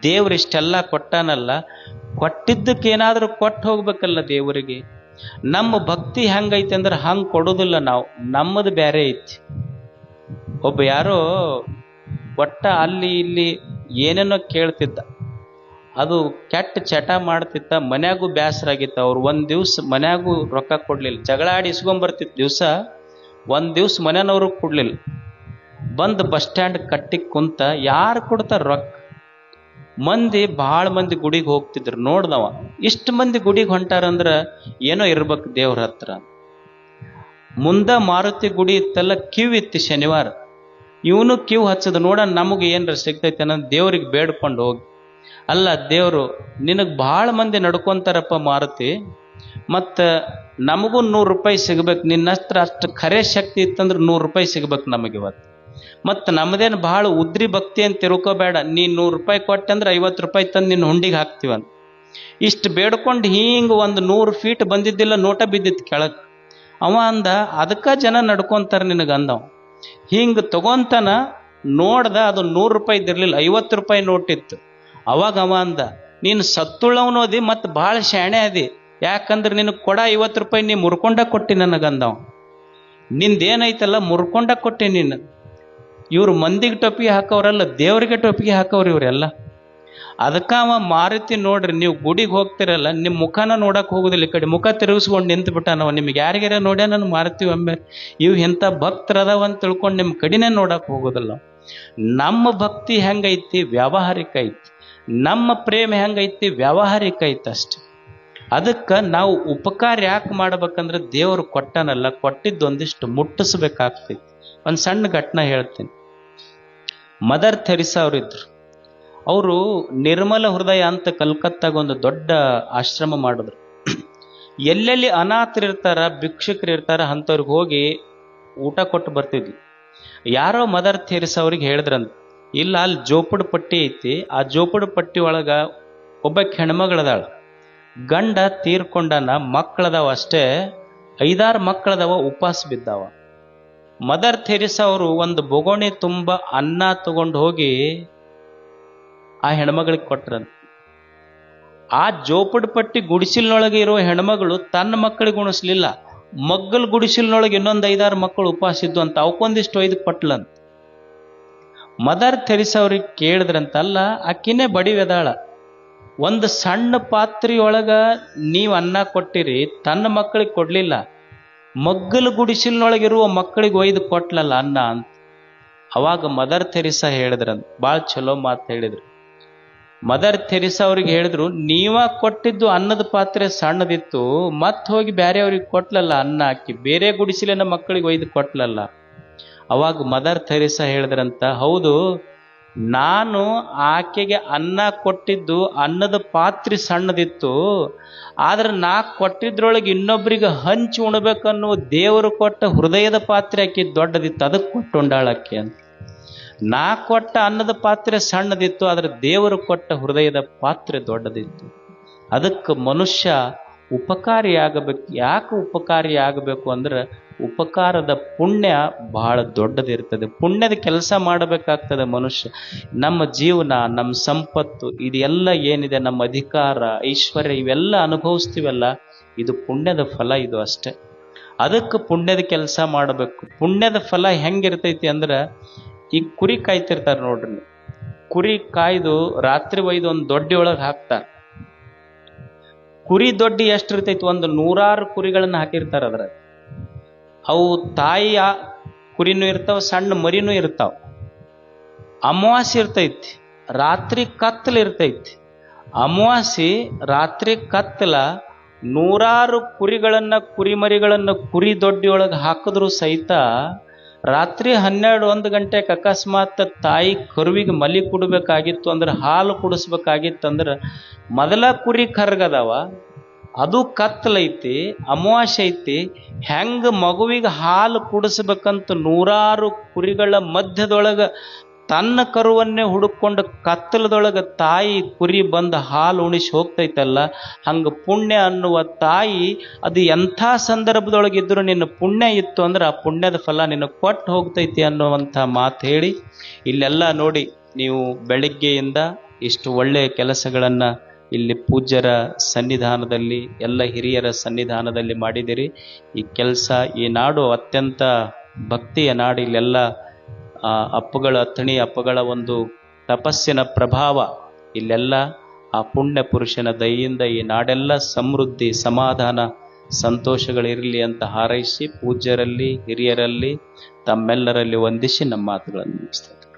ದೇವ್ರು ಇಷ್ಟೆಲ್ಲ ಕೊಟ್ಟಾನಲ್ಲ, ಕೊಟ್ಟಿದ್ದಕ್ಕೇನಾದ್ರೂ ಕೊಟ್ಟು ಹೋಗ್ಬೇಕಲ್ಲ ದೇವರಿಗೆ. ನಮ್ಮ ಭಕ್ತಿ ಹೆಂಗೈತಿ ಅಂದ್ರೆ ಹಂಗೆ ಕೊಡೋದಿಲ್ಲ ನಾವು, ನಮ್ಮದು ಬೇರೆ ಐತಿ. ಒಬ್ಬ ಯಾರೋ ಒಟ್ಟ ಅಲ್ಲಿ ಇಲ್ಲಿ ಏನೇನೋ ಕೇಳ್ತಿದ್ದ, ಅದು ಕೆಟ್ಟ ಚಟ ಮಾಡ್ತಿತ್ತ, ಮನ್ಯಾಗೂ ಬೇಸರಾಗಿತ್ತ. ಅವ್ರು ಒಂದ್ ದಿವ್ಸ ಮನ್ಯಾಗೂ ರೊಕ್ಕ ಕೊಡ್ಲಿಲ್ಲ, ಜಗಳ ಆಡಿ ಇಸ್ಕೊಂಬರ್ತಿತ್ತು ದಿವ್ಸ. ಒಂದ್ ದಿವ್ಸ ಮನೆಯವ್ರು ಕೊಡ್ಲಿಲ್ಲ, ಬಂದು ಬಸ್ ಸ್ಟ್ಯಾಂಡ್ ಕಟ್ಟಿಗೆ ಕುಂತ, ಯಾರು ಕೊಡ್ತಾರ ರೊಕ್ಕ? ಭಾಳ ಮಂದಿ ಗುಡಿಗೆ ಹೋಗ್ತಿದ್ರು. ನೋಡ್ದವ, ಇಷ್ಟು ಮಂದಿ ಗುಡಿಗೆ ಹೊಂಟಾರಂದ್ರ ಏನೋ ಇರ್ಬೇಕು ದೇವ್ರ ಹತ್ರ. ಮುಂದ ಮಾರುತಿ ಗುಡಿ ಇತ್ತಲ್ಲ, ಕ್ಯೂ ಇತ್ತು ಶನಿವಾರ. ಇವನು ಕ್ಯೂ ಹಚ್ಚದ, ನೋಡ ನಮಗೆ ಏನ್ರ ಸಿಗ್ತೈತೆ ಅನ್ನೋದು ದೇವ್ರಿಗೆ ಬೇಡ್ಕೊಂಡು ಹೋಗಿ. ಅಲ್ಲ ದೇವ್ರು, ನಿನಗೆ ಭಾಳ ಮಂದಿ ನಡ್ಕೊಂತಾರಪ್ಪ ಮಾರುತಿ, ಮತ್ತು ನಮಗೂ 100 ರೂಪಾಯಿ ಸಿಗ್ಬೇಕು, ನಿನ್ನ ಹತ್ರ ಅಷ್ಟು ಖರೆ ಶಕ್ತಿ ಇತ್ತಂದ್ರೆ 100 ರೂಪಾಯಿ ಸಿಗ್ಬೇಕು ನಮಗೆ ಇವತ್ತು. ಮತ್ತು ನಮ್ಮದೇನು ಭಾಳ ಉದ್ರಿ ಭಕ್ತಿ ಅಂತ ತಿಳ್ಕೊಬೇಡ, ನೀ 100 ರೂಪಾಯಿ ಕೊಟ್ಟಂದ್ರೆ 50 ರೂಪಾಯಿ ತಂದು ನಿನ್ನ ಹುಂಡಿಗೆ ಹಾಕ್ತೀವಂತ. ಇಷ್ಟು ಬೇಡ್ಕೊಂಡು ಹಿಂಗೆ ಒಂದು 100 ಫೀಟ್ ಬಂದಿದ್ದಿಲ್ಲ, ನೋಟ ಬಿದ್ದಿತ್ತು ಕೆಳಗೆ. ಅವ ಅಂದ, ಅದಕ್ಕೆ ಜನ ನಡ್ಕೊಂತಾರೆ ನಿನಗೆ ಅಂದವ. ಹಿಂಗೆ ತಗೊಂತನ ನೋಡ್ದ, ಅದು 100 ರೂಪಾಯಿದಿರ್ಲಿಲ್ಲ, 50 ರೂಪಾಯಿ ನೋಟಿತ್ತು. ಅವಾಗ ಅವ ಅಂದ, ನೀನು ಸತ್ತುಳ್ಳವನೋದಿ ಮತ್ತು ಭಾಳ ಶಾಣೆ ಅದಿ, ಯಾಕಂದ್ರೆ ನಿನಗೆ ಕೊಡ 50 ರೂಪಾಯಿ ನೀ ಮುರ್ಕೊಂಡ ಕೊಟ್ಟಿ ನನಗಂದವ. ನಿಂದೇನೈತಲ್ಲ ಮುರ್ಕೊಂಡ ಕೊಟ್ಟಿ ನೀನು. ಇವ್ರು ಮಂದಿಗೆ ಟೊಪ್ಪಿಗೆ ಹಾಕೋರಲ್ಲ, ದೇವ್ರಿಗೆ ಟೊಪ್ಪಿಗೆ ಹಾಕೋರು ಇವರೆಲ್ಲ. ಅದಕ್ಕೆ ಅವ ಮಾರುತಿ, ನೋಡ್ರಿ ನೀವು ಗುಡಿಗೆ ಹೋಗ್ತಿರಲ್ಲ, ನಿಮ್ಮ ಮುಖನ ನೋಡಕ್ಕೆ ಹೋಗೋದಿಲ್ಲ, ಈ ಕಡೆ ಮುಖ ತಿರುಗಿಸ್ಕೊಂಡು ನಿಂತು ಬಿಟ್ಟಾನವ. ನಿಮ್ಗೆ ಯಾರಿಗಾರ ನೋಡ್ಯ ನಾನು ಮಾರುತಿ ಒಮ್ಮೆ, ಇವು ಇಂಥ ಭಕ್ತರದವ ಅಂತ ತಿಳ್ಕೊಂಡು ನಿಮ್ಮ ಕಡಿನೇ ನೋಡಕ್ಕೆ ಹೋಗೋದಿಲ್ಲ. ನಮ್ಮ ಭಕ್ತಿ ಹೆಂಗೈತಿ? ವ್ಯಾವಹಾರಿಕ ಐತಿ. ನಮ್ಮ ಪ್ರೇಮ ಹೆಂಗೈತಿ? ವ್ಯಾವಹಾರಿಕ ಐತಿ ಅಷ್ಟೆ. ಅದಕ್ಕೆ ನಾವು ಉಪಕಾರ ಯಾಕೆ ಮಾಡ್ಬೇಕಂದ್ರೆ ದೇವರು ಕೊಟ್ಟನಲ್ಲ, ಕೊಟ್ಟಿದ್ದೊಂದಿಷ್ಟು ಮುಟ್ಟಿಸ್ಬೇಕಾಗ್ತೈತಿ. ಒಂದು ಸಣ್ಣ ಘಟನೆ ಹೇಳ್ತೀನಿ. ಮದರ್ ಥೆರಿಸಾ ಅವರಿದ್ರು. ಅವರು ನಿರ್ಮಲ ಹೃದಯ ಅಂತ ಕಲ್ಕತ್ತಾಗ ಒಂದು ದೊಡ್ಡ ಆಶ್ರಮ ಮಾಡಿದ್ರು. ಎಲ್ಲೆಲ್ಲಿ ಅನಾಥರಿರ್ತಾರ, ಭಿಕ್ಷುಕರು ಇರ್ತಾರ, ಅಂಥವ್ರಿಗೆ ಹೋಗಿ ಊಟ ಕೊಟ್ಟು ಬರ್ತಿದ್ವಿ. ಯಾರೋ ಮದರ್ ಥೆರಿಸಾ ಅವ್ರಿಗೆ ಹೇಳಿದ್ರಂತ, ಇಲ್ಲ ಅಲ್ಲಿ ಜೋಪಡು ಪಟ್ಟಿ ಐತಿ, ಆ ಜೋಪಡು ಪಟ್ಟಿ ಒಳಗೆ ಒಬ್ಬಕ್ಕೆ ಹೆಣ್ಮಗಳದಾಳ, ಗಂಡ ತೀರ್ಕೊಂಡನ, ಮಕ್ಕಳದಾವ ಅಷ್ಟೇ, 5-6 ಮಕ್ಕಳದಾವ, ಉಪವಾಸ ಬಿದ್ದಾವ. ಮದರ್ ಥೆರಿಸಾ ಅವರು ಒಂದು ಬೊಗೋಣಿ ತುಂಬ ಅನ್ನ ತಗೊಂಡು ಹೋಗಿ ಆ ಹೆಣ್ಮಗಳಿಗೆ ಕೊಟ್ರಂತ. ಆ ಜೋಪಡು ಪಟ್ಟಿ ಗುಡಿಸಿಲ್ನೊಳಗೆ ಇರೋ ಹೆಣ್ಮಗಳು ತನ್ನ ಮಕ್ಕಳಿಗೆ ಉಣಿಸ್ಲಿಲ್ಲ, ಮಗ್ಗಲ್ ಗುಡಿಸಿಲ್ನೊಳಗೆ ಇನ್ನೊಂದು 5-6 ಮಕ್ಕಳು ಉಪವಾಸ ಇದ್ದು ಅಂತ, ಅವಕ್ಕೊಂದಿಷ್ಟು 5 ಕೊಟ್ಲಂತ. ಮದರ್ ಥೆರಿಸಾ ಅವ್ರಿಗೆ ಕೇಳಿದ್ರಂತ, ಅಲ್ಲ ಆಕಿನೇ ಬಡಿವೆದಾಳ, ಒಂದು ಸಣ್ಣ ಪಾತ್ರೆಯೊಳಗ ನೀವು ಅನ್ನ ಕೊಟ್ಟಿರಿ, ತನ್ನ ಮಕ್ಕಳಿಗೆ ಕೊಡ್ಲಿಲ್ಲ, ಮಗ್ಗಲು ಗುಡಿಸಿಲ್ನೊಳಗಿರುವ ಮಕ್ಕಳಿಗೆ ಒಯ್ದು ಕೊಟ್ಲಲ್ಲ ಅನ್ನ ಅಂತ. ಅವಾಗ ಮದರ್ ಥೆರಿಸಾ ಹೇಳಿದ್ರಂತ, ಭಾಳ ಚಲೋ ಮಾತು ಹೇಳಿದ್ರು. ಮದರ್ ಥೆರಿಸಾ ಅವ್ರಿಗೆ ಹೇಳಿದ್ರು, ನೀವ ಕೊಟ್ಟಿದ್ದು ಅನ್ನದ ಪಾತ್ರೆ ಸಣ್ಣದಿತ್ತು, ಮತ್ತೆ ಹೋಗಿ ಬೇರೆಯವ್ರಿಗೆ ಕೊಟ್ಲಲ್ಲ ಅನ್ನ, ಹಾಕಿ ಬೇರೆ ಗುಡಿಸಿಲಿನ ಮಕ್ಕಳಿಗೆ ಒಯ್ದು ಕೊಟ್ಲಲ್ಲ. ಅವಾಗ ಮದರ್ ಥೆರಿಸಾ ಹೇಳಿದ್ರಂತ, ಹೌದು, ನಾನು ಆಕೆಗೆ ಅನ್ನ ಕೊಟ್ಟಿದ್ದು ಅನ್ನದ ಪಾತ್ರೆ ಸಣ್ಣದಿತ್ತು, ಆದ್ರೆ ನಾ ಕೊಟ್ಟಿದ್ರೊಳಗೆ ಇನ್ನೊಬ್ರಿಗೆ ಹಂಚಿ ಉಣ್ಬೇಕನ್ನೋ ದೇವರು ಕೊಟ್ಟ ಹೃದಯದ ಪಾತ್ರೆ ಆಕೆ ದೊಡ್ಡದಿತ್ತು, ಅದಕ್ಕೆ ಕೊಟ್ಟು ಉಂಡಾಳಕ್ಕೆ ಅಂತ. ನಾ ಕೊಟ್ಟ ಅನ್ನದ ಪಾತ್ರೆ ಸಣ್ಣದಿತ್ತು, ಆದ್ರೆ ದೇವರು ಕೊಟ್ಟ ಹೃದಯದ ಪಾತ್ರೆ ದೊಡ್ಡದಿತ್ತು. ಅದಕ್ಕೆ ಮನುಷ್ಯ ಉಪಕಾರಿಯಾಗಬೇಕು. ಯಾಕೆ ಉಪಕಾರಿಯಾಗಬೇಕು ಅಂದ್ರೆ ಉಪಕಾರದ ಪುಣ್ಯ ಬಹಳ ದೊಡ್ಡದಿರ್ತದೆ. ಪುಣ್ಯದ ಕೆಲಸ ಮಾಡಬೇಕಾಗ್ತದೆ ಮನುಷ್ಯ. ನಮ್ಮ ಜೀವನ, ನಮ್ಮ ಸಂಪತ್ತು, ಇದೆಲ್ಲ ಏನಿದೆ, ನಮ್ಮ ಅಧಿಕಾರ, ಐಶ್ವರ್ಯ, ಇವೆಲ್ಲ ಅನುಭವಿಸ್ತೀವಲ್ಲ, ಇದು ಪುಣ್ಯದ ಫಲ, ಇದು ಅಷ್ಟೇ. ಅದಕ್ಕೆ ಪುಣ್ಯದ ಕೆಲಸ ಮಾಡಬೇಕು. ಪುಣ್ಯದ ಫಲ ಹೆಂಗಿರ್ತೈತಿ ಅಂದ್ರೆ, ಈಗ ಕುರಿ ಕಾಯ್ತಿರ್ತಾರೆ ನೋಡ್ರಿ, ಕುರಿ ಕಾಯ್ದು ರಾತ್ರಿ ಒಯ್ದು ಒಂದು ದೊಡ್ಡಿ ಒಳಗೆ ಹಾಕ್ತಾರೆ. ಕುರಿ ದೊಡ್ಡಿ ಎಷ್ಟಿರ್ತೈತಿ? ಒಂದು 100 ಕುರಿಗಳನ್ನ ಹಾಕಿರ್ತಾರೆ ಅದ್ರ. ಅವು ತಾಯಿಯ ಕುರಿನೂ ಇರ್ತಾವ, ಸಣ್ಣ ಮರಿನೂ ಇರ್ತಾವ. ಅಮಾವಾಸ್ಯೆ ಇರ್ತೈತಿ, ರಾತ್ರಿ ಕತ್ತಲ ಇರ್ತೈತಿ. ಅಮಾವಾಸ್ಯೆ ರಾತ್ರಿ ಕತ್ತಲ 100 ಕುರಿಗಳನ್ನ, ಕುರಿಮರಿಗಳನ್ನ ಕುರಿ ದೊಡ್ಡಿಯೊಳಗೆ ಹಾಕಿದ್ರು ಸಹಿತ ರಾತ್ರಿ 12-1 ಗಂಟೆಗೆ ಅಕಸ್ಮಾತ್ ತಾಯಿ ಕರುವಿಗೆ ಮಲಿ ಕೊಡಬೇಕಾಗಿತ್ತು ಅಂದ್ರೆ, ಹಾಲು ಕುಡಿಸ್ಬೇಕಾಗಿತ್ತಂದ್ರೆ, ಮೊದಲ ಕುರಿ ಕರ್ಗದವ, ಅದು ಕತ್ತಲೈತಿ, ಅಮಾವಾಸ್ಯೆ ಐತಿ, ಹೆಂಗ ಮಗುವಿಗೆ ಹಾಲು ಕುಡಿಸ್ಬೇಕಂತ 100 ಕುರಿಗಳ ಮಧ್ಯದೊಳಗೆ ತನ್ನ ಕರುವನ್ನೇ ಹುಡುಕೊಂಡು ಕತ್ತಲದೊಳಗೆ ತಾಯಿ ಕುರಿ ಬಂದು ಹಾಲು ಉಣಿಸಿ ಹೋಗ್ತೈತಲ್ಲ, ಹಂಗೆ ಪುಣ್ಯ ಅನ್ನುವ ತಾಯಿ ಅದು ಎಂಥ ಸಂದರ್ಭದೊಳಗಿದ್ರು ನಿನ್ನ ಪುಣ್ಯ ಇತ್ತು ಅಂದ್ರೆ ಆ ಪುಣ್ಯದ ಫಲ ನಿನ್ನ ಕೊಟ್ಟು ಹೋಗ್ತೈತಿ ಅನ್ನುವಂಥ ಮಾತು ಹೇಳಿ, ಇಲ್ಲೆಲ್ಲ ನೋಡಿ ನೀವು ಬೆಳಿಗ್ಗೆಯಿಂದ ಇಷ್ಟು ಒಳ್ಳೆಯ ಕೆಲಸಗಳನ್ನು ಇಲ್ಲಿ ಪೂಜ್ಯರ ಸನ್ನಿಧಾನದಲ್ಲಿ ಎಲ್ಲ ಹಿರಿಯರ ಸನ್ನಿಧಾನದಲ್ಲಿ ಮಾಡಿದಿರಿ. ಈ ಕೆಲಸ, ಈ ನಾಡು ಅತ್ಯಂತ ಭಕ್ತಿಯ ನಾಡು. ಇಲ್ಲೆಲ್ಲ ಅಪ್ಪಗಳ ಅಥಣಿ ಅಪ್ಪಗಳ ಒಂದು ತಪಸ್ಸಿನ ಪ್ರಭಾವ ಇಲ್ಲೆಲ್ಲ ಆ ಪುಣ್ಯ ಪುರುಷನ ದಯೆಯಿಂದ ಈ ನಾಡೆಲ್ಲ ಸಮೃದ್ಧಿ, ಸಮಾಧಾನ, ಸಂತೋಷಗಳಿರಲಿ ಅಂತ ಹಾರೈಸಿ ಪೂಜ್ಯರಲ್ಲಿ, ಹಿರಿಯರಲ್ಲಿ, ತಮ್ಮೆಲ್ಲರಲ್ಲಿ ವಂದಿಸಿ ನಮ್ಮ ಮಾತುಗಳನ್ನು ಮುಗಿಸ್ತೇವೆ.